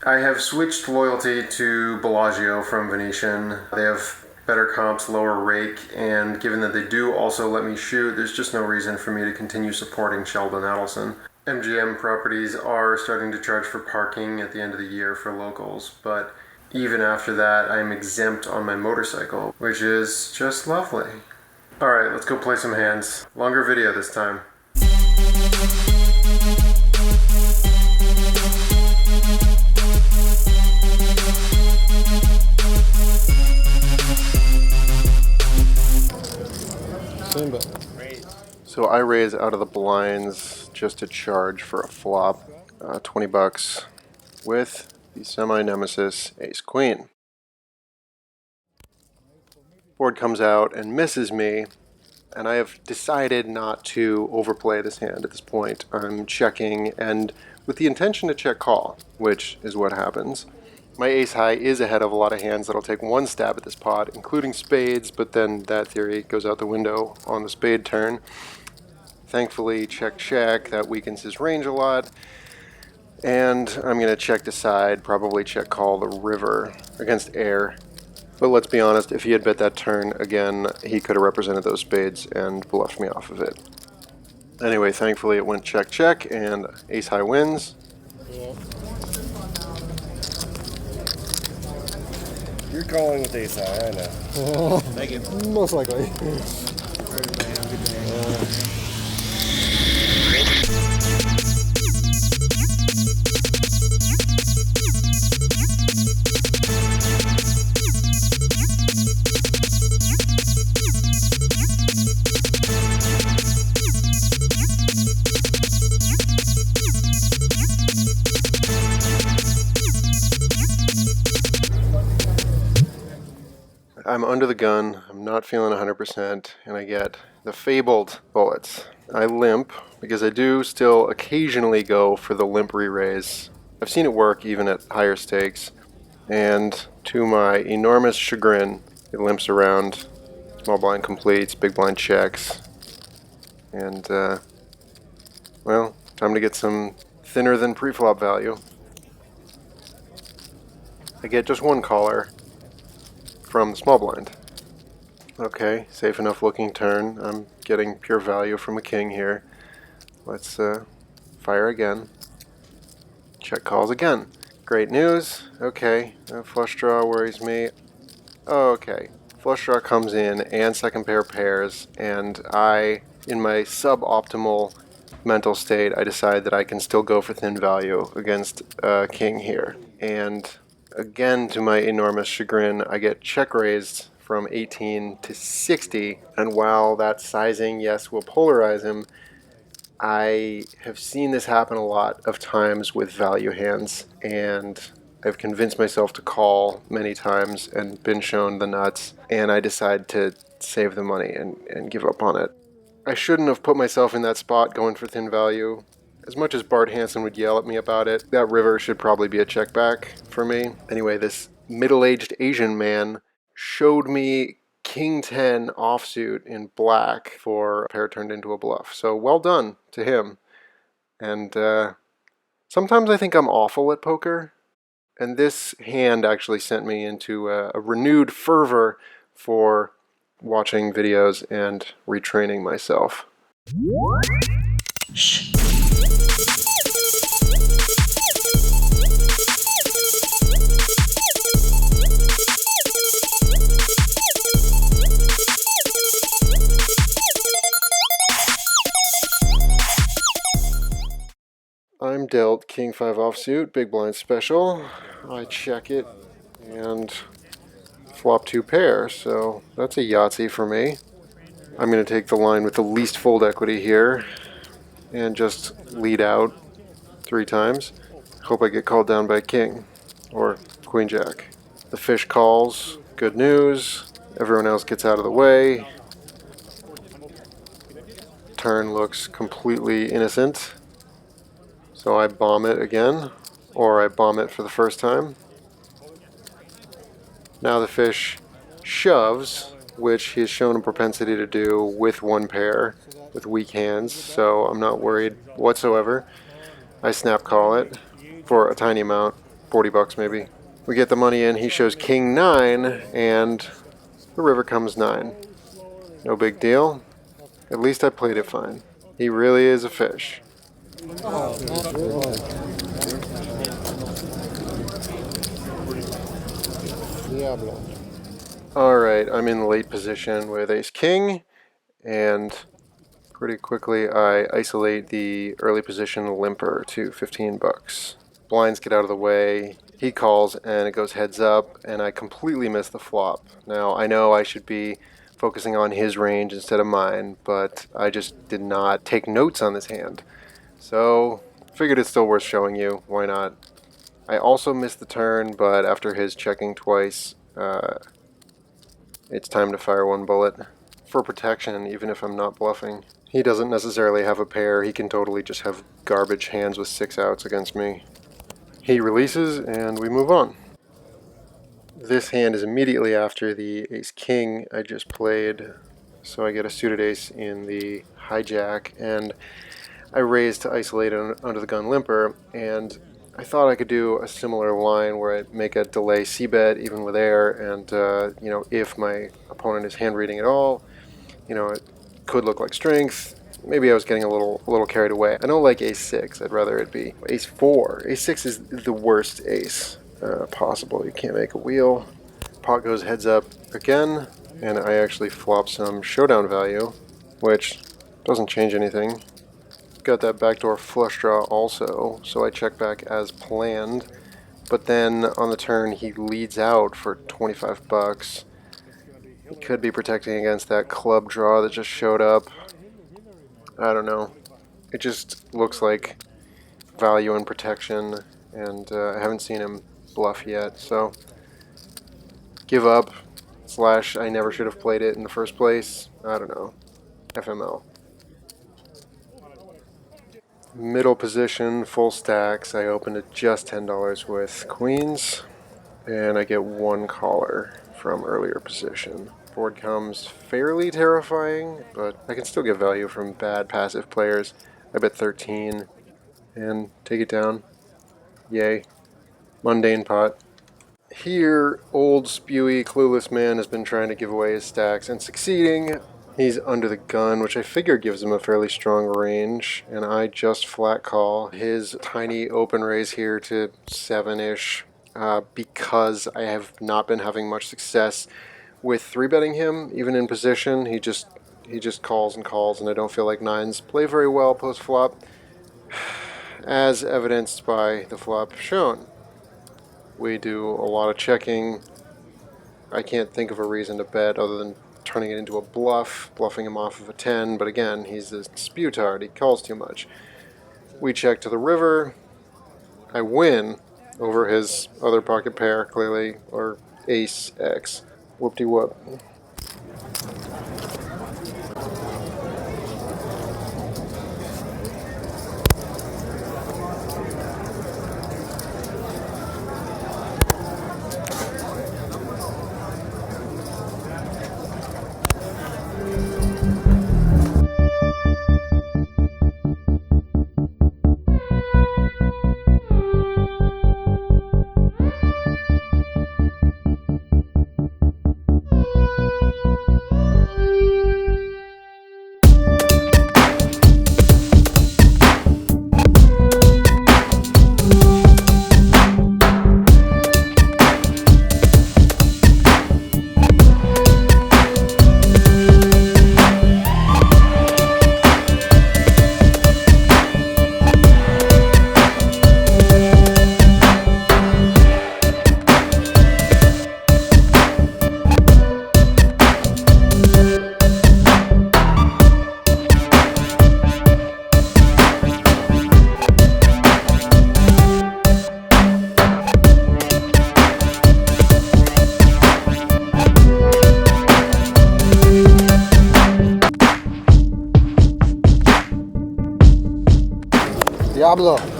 I have switched loyalty to Bellagio from Venetian. They have better comps, lower rake, and given that they do also let me shoot, there's just no reason for me to continue supporting Sheldon Adelson. MGM properties are starting to charge for parking at the end of the year for locals, but even after that, I'm exempt on my motorcycle, which is just lovely. Alright, let's go play some hands. Longer video this time. So I raise out of the blinds just to charge for a flop, 20 bucks with the semi-nemesis ace-queen. Board comes out and misses me, and I have decided not to overplay this hand at this point. I'm checking, and with the intention to check call, which is what happens. My ace high is ahead of a lot of hands that'll take one stab at this pot, including spades, but then that theory goes out the window on the spade turn. Thankfully, check, that weakens his range a lot. And I'm going to check the side, probably check call the river against air. But let's be honest, if he had bet that turn again, he could have represented those spades and bluffed me off of it. Anyway, thankfully it went check, and ace high wins. Yeah. You're calling with ace high, I know. Thank you. Most likely. I'm under the gun, I'm not feeling 100%, and I get the fabled bullets. I limp, because I do still occasionally go for the limp re-raise. I've seen it work even at higher stakes, and to my enormous chagrin, it limps around. Small blind completes, big blind checks, and, well, time to get some thinner than pre-flop value. I get just one caller from the small blind. Okay, safe enough looking turn. I'm getting pure value from a king here. Let's fire again. Check calls again. Great news. Okay, flush draw worries me. Okay, flush draw comes in and second pair pairs, and I, in my suboptimal mental state, I decide that I can still go for thin value against king here. And again, to my enormous chagrin, I get check raised from 18 to 60, and while that sizing, yes, will polarize him, I have seen this happen a lot of times with value hands, and I've convinced myself to call many times and been shown the nuts, and I decide to save the money and give up on it. I shouldn't have put myself in that spot going for thin value. As much as Bart Hansen would yell at me about it, that river should probably be a check back for me. Anyway, this middle-aged Asian man showed me King 10 offsuit in black for a pair turned into a bluff. So well done to him. And sometimes I think I'm awful at poker. And this hand actually sent me into a renewed fervor for watching videos and retraining myself. Shh. I'm dealt King 5 offsuit, big blind special. I check it and flop 2 pair, so that's a Yahtzee for me. I'm going to take the line with the least fold equity here and just lead out 3 times. Hope I get called down by king or queen jack. The fish calls, good news. Everyone else gets out of the way. Turn looks completely innocent. So I bomb it again, or I bomb it for the first time. Now the fish shoves, which he's shown a propensity to do with 1 pair, with weak hands, so I'm not worried whatsoever. I snap call it for a tiny amount. 40 bucks maybe. We get the money in, he shows king 9, and the river comes 9. No big deal. At least I played it fine. He really is a fish. Diablo. Alright, I'm in late position with ace king, and pretty quickly I isolate the early position limper to 15 bucks. Blinds get out of the way, he calls and it goes heads up, and I completely miss the flop. Now I know I should be focusing on his range instead of mine, but I just did not take notes on this hand. So figured it's still worth showing you, why not? I also missed the turn, but after his checking twice, it's time to fire one bullet. For protection, even if I'm not bluffing. He doesn't necessarily have a pair, he can totally just have garbage hands with 6 outs against me. He releases and we move on. This hand is immediately after the ace-king I just played, so I get a suited ace in the hijack, and I raise to isolate an under the gun limper, and I thought I could do a similar line where I make a delay c-bet even with air, and if my opponent is hand reading at all, it could look like strength. Maybe I was getting a little carried away. I don't like ace-6. I'd rather it be ace-4. Ace-6 is the worst ace possible. You can't make a wheel. Pot goes heads up again, and I actually flop some showdown value, which doesn't change anything. Got that backdoor flush draw also, so I check back as planned. But then on the turn he leads out for 25 bucks. He could be protecting against that club draw that just showed up. I don't know. It just looks like value and protection, and I haven't seen him bluff yet, so give up, / I never should have played it in the first place. I don't know. FML. Middle position, full stacks. I opened at just $10 with queens, and I get one caller from earlier position. Board comes fairly terrifying, but I can still get value from bad passive players. I bet 13 and take it down. Yay. Mundane pot. Here, old spewy clueless man has been trying to give away his stacks and succeeding. He's under the gun, which I figure gives him a fairly strong range, and I just flat call his tiny open raise here to 7-ish because I have not been having much success with 3-betting him, even in position. He just calls and calls, and I don't feel like 9s play very well post-flop, as evidenced by the flop shown. We do a lot of checking. I can't think of a reason to bet other than turning it into a bluff, bluffing him off of a 10, but again, he's a sputard, he calls too much. We check to the river. I win over his other pocket pair, clearly, or ace-x. Whoop-de-whoop. Diablo.